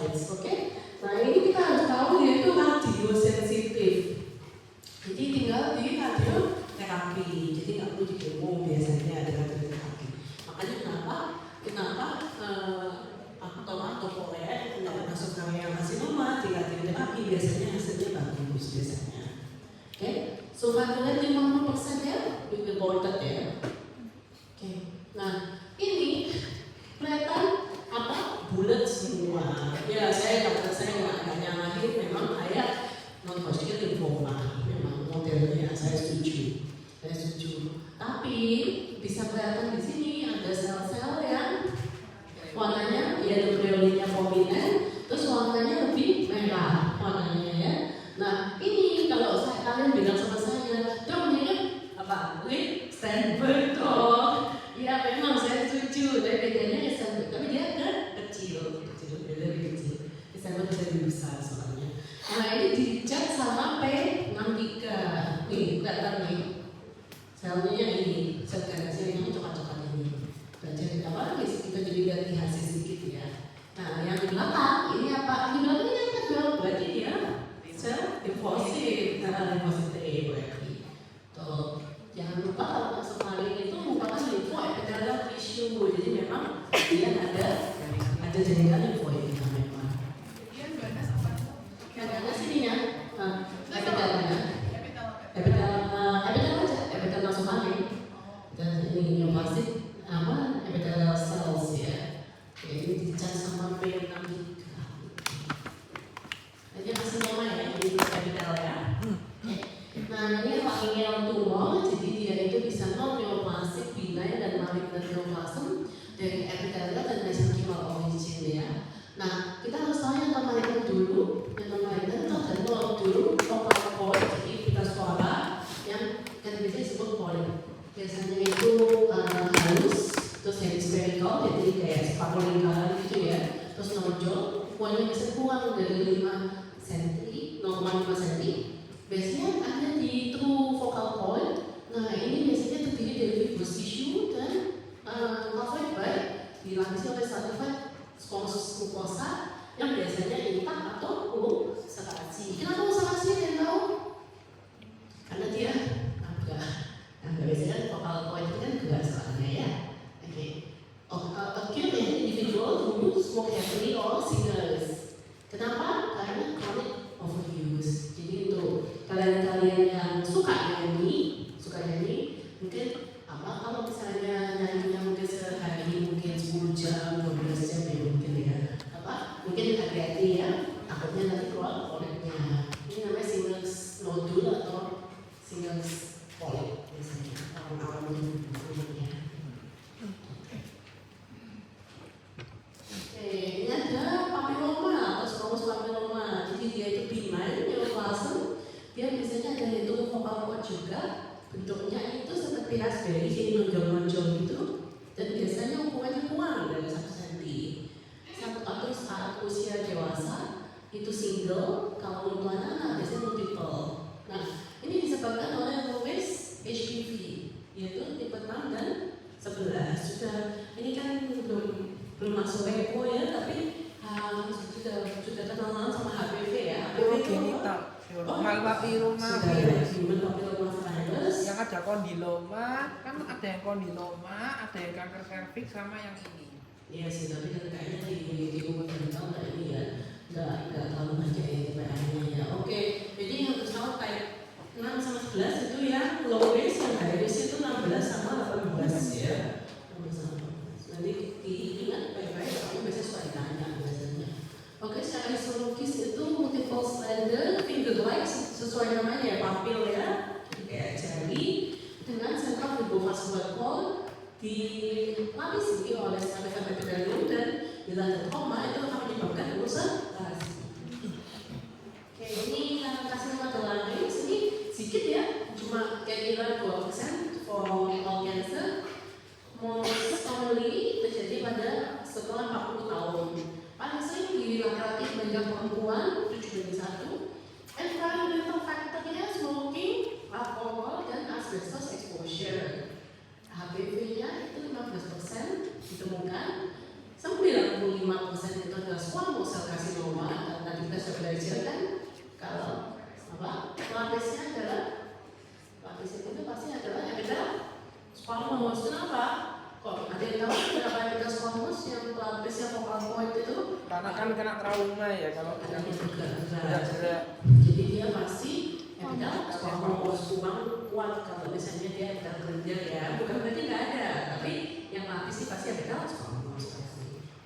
slides, oke? Nah ini kita harus tahu dia itu radiosensitif. Jadi tinggal di radioterapi, jadi nggak perlu di kemo biasanya ada radioterapi. Makanya kenapa aktor Korea yang nggak masuk karya karsinoma di radioterapi biasanya hasilnya bagus biasanya. Oke, survivalnya 50% ya, reported ya. Oke, nah ini kelihatan apa? Bulat semua. Ya saya nggak nyalahin, memang kayak non-Hodgkin lymphoma, memang modelnya saya setuju. Tapi bisa kelihatan di sini ada sel-sel yang warnanya ya nukleolitnya prominent, terus warnanya lebih merah warnanya ya. Nah ini kalau kalian bilang sama saya, dok mirip apa? With Stanford dog. Ya memang saya setuju, tapi bedanya Stanford, tapi dia kecil, lebih kecil. Stanford bisa lebih besar soalnya. Nah ini dicat sama P63, nih kelihatan nih. Selnya ini, sel hasil yang coklat-coklat ini. Belajar apa lagi? Kita jadi ganti hasil sedikit ya. Nah yang di belakang ini apa? Di belakang ini apa dong? Berarti dia sel limfosit, limfosit A berarti. Tuh, jangan lupa kalau masuk kali itu merupakan limfoepithelial tissue. Jadi memang dia ada jaringan limfoid kita memang. Kemudian ganas apa? Ganas ini ya, epitelnya. Epitel masuk kali. Dan ini neoplastik apa? Epithelial cells ya. Oke, ini dicat sama P63. Jadi karsinoma ya, ini epitel ya. Nah ini lainnya tumor, jadi dia itu bisa non-neoplastik, benign dan malignant neoplasm dari epithelial dan mesenchymal origin ya. Nah kita harus tahu yang non-malignant dulu, yang non-malignant itu ada nodul focal point, jadi pita suara yang biasanya disebut polyp. Biasanya itu halus, terus hemispherical, jadi kayak sepatu lingkaran gitu ya. Terus nodul, ukurannya bisa kurang dari 5 cm, 0,5 cm. Biasanya ada di true focal point. Nah ini biasanya terdiri dari fibrous tissue dan covered by dilapisi oleh stratified squamous mucosa yang biasanya intak atau ulcerasi. Kenapa ulcerasi yang tahu? Karena dia agak biasanya focal point itu kan gerak soalnya ya. Oke. Acute individual who smoke heavily or singers. Kenapa? Karena chronic overuse. Jadi untuk kalian yang suka nyanyi, mungkin apa kalau misalnya nyanyinya mungkin sehari mungkin 10 jam, 12 jam ya mungkin ya. Mungkin hati-hati ya, takutnya nanti keluar polypnya. Ini namanya Singer's nodule atau Singer's polyp biasanya. Awal-awal umumnya. Ini ada papilloma atau squamous papilloma. Jadi dia itu benign neoplasm. Dia biasanya ada itu focal point juga. Bentuknya itu seperti raspberry, jadi nonjol-nonjol gitu. Dan biasanya ukurannya kurang dari 1 cm. Atau saat usia dewasa itu single, kalau untuk anak biasanya multiple. Nah, ini disebabkan oleh Lewis HPV, yaitu tipe 6 dan 11. Sudah, ini kan belum masuk ECO ya, tapi sudah kenalan sama HPV ya. HPV genital, papilloma virus. Yang ada kondiloma, kan ada yang kondiloma, ada yang kanker serviks sama yang ini. Iya sih, tapi kan kayaknya di umur genital nggak ini ya, nggak terlalu banyak ya TPA-nya ya. Oke, jadi yang harus tahu kayak 6 sama 11 itu ya low risk, yang high risk itu 16 sama 18 ya. 16 sama 18. Nanti diingat baik-baik, kamu biasanya suka ditanya biasanya. Oke, secara histologis itu multiple slender finger-like sesuai namanya ya, papil ya, kayak jari dengan central fibrovascular wall dilapisi oleh stratified epithelium dan bila ada trauma itu akan menyebabkan ulcerasi. Oke, ini karsinoma telanjang sini sedikit ya, cuma kira-kira 2% for all cancer. Most commonly terjadi pada setelah 40 tahun. Paling sering di laki-laki dibanding perempuan 7-1. Environmental factornya smoking, alkohol, dan asbestos exposure. HPV-nya itu 15% ditemukan, 95% itu adalah squamous cell carcinoma. kecil kan, kalau lapisnya adalah lapis itu pasti adalah epitel squamous. Kenapa? Kok ada yang tahu kenapa epitel squamous yang lapisnya focal point itu? Karena kan kena trauma ya kalau Ada juga. tidak Jadi dia pasti epitel squamous kurang kuat kalau misalnya dia epitel kelenjar ya. Bukan berarti nggak ada, tapi yang lapis ini pasti epitel squamous.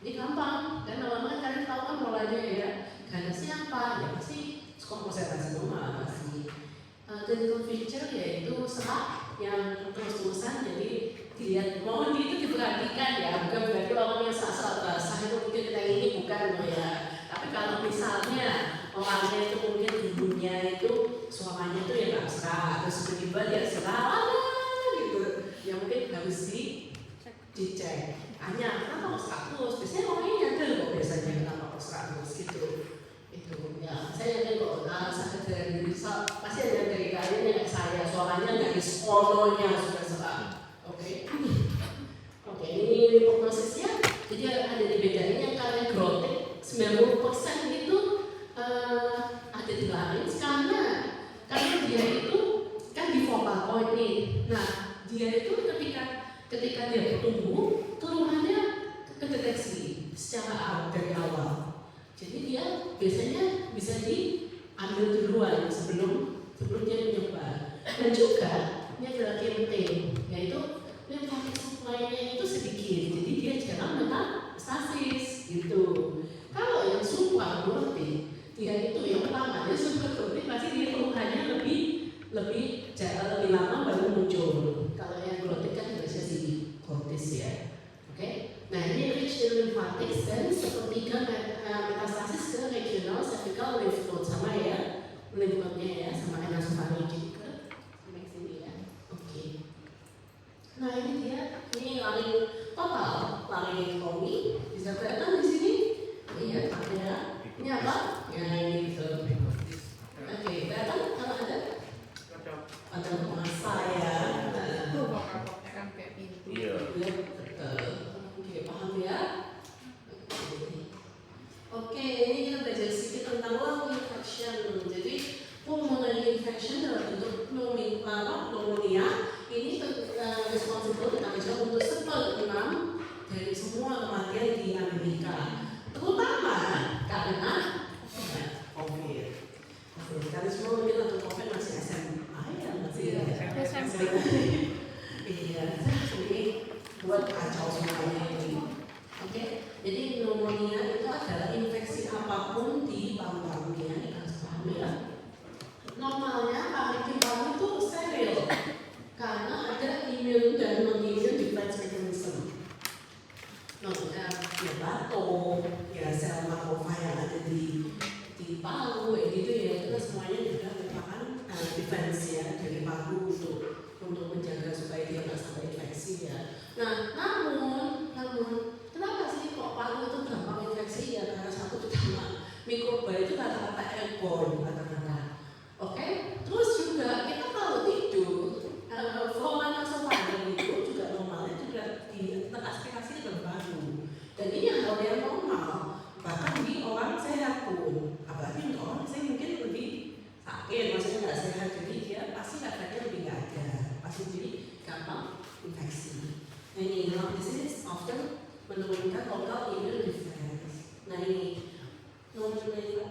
Jadi gampang, dan lama-lama kalian tahu kan polanya ya. Garisnya apa? Ya pasti squamous carcinoma pasti. Clinical feature yaitu serak yang terus-terusan, jadi dilihat, mohon itu diperhatikan ya, bukan berarti orang yang asal basah itu mungkin kita ini bukan loh ya. Tapi kalau misalnya orangnya itu mungkin ibunya itu suaranya itu ya nggak serak, terus tiba-tiba dia serak gitu, ya mungkin harus dicek. Hanya kenapa kok serak terus? Biasanya orangnya nyadar kok biasanya kenapa kok serak terus gitu. Itu ya, saya yakin kok sakit dari pasti ada dari kalian yang kayak saya, suaranya dari sononya sudah serak. Oke, ini prognosisnya. Jadi ada di bedanya yang kalian grotek 90% itu ada di laring karena dia itu kan di focal point nih. Nah, dia itu ketika dia bertumbuh, turunannya kedeteksi secara dari awal. Jadi dia biasanya bisa diambil duluan sebelum dia menyebar. Dan juga ini ada lagi yang penting, yaitu lymphatic supply-nya itu sedikit, jadi dia jarang metastasis gitu. Kalau yang supraglotid, dia itu yang pertama, dia supraglotid pasti dia keluhannya lebih lama baru muncul. Kalau yang glotid kan biasanya si glotis ya. Oke? Nah ini rich in lymphatics dan sepertiga metastasis ke regional cervical lymph node, sama ya lymph node-nya ya, sama nasofaryngea ke sampai sini ya. Oke. Nah ini dia, ini laring total, laringectomy bisa kelihatan di sini. Iya, ada. Ini apa? Ya ini gitu. Oke, kelihatan kalau ada masa ya. itu focal-nya kan kayak pintu. Iya. Oke, paham ya? Oke, ini kita belajar sedikit tentang lung infection. Jadi pulmonary infection dalam bentuk pneumonia ini responsible tanggung jawab untuk 1/6 dari semua kematian di Amerika, terutama karena COVID. Kalian semua mungkin atau COVID masih SMA ya, masih SMP. Iya, ini buat kacau semuanya ini. Oke, jadi pneumonia itu adalah infeksi apapun di paru-parunya, harus paham ya. Normalnya paru itu steril karena ada immune dan non-immune defense mechanism. Ya batuk, ya sel makrofag yang ada di paru, gitu ya, itu semuanya juga merupakan defense ya dari paru untuk menjaga supaya dia nggak sampai infeksi ya. Nah, namun kenapa sih kok paru itu gampang infeksi ya? Karena satu pertama mikroba itu kata-kata airborne kata-kata. Oke, terus juga kita kalau tidur, flora nasofaring itu juga normalnya juga di aspirasi baru. Dan ini hal yang normal, bahkan di orang sehat pun. Apalagi untuk orang saya mungkin lebih sakit, maksudnya nggak sehat, jadi dia pasti efeknya lebih nggak ada, pasti jadi gampang infeksi. Nah ini lung disease often menurunkan local immune defense. Nah ini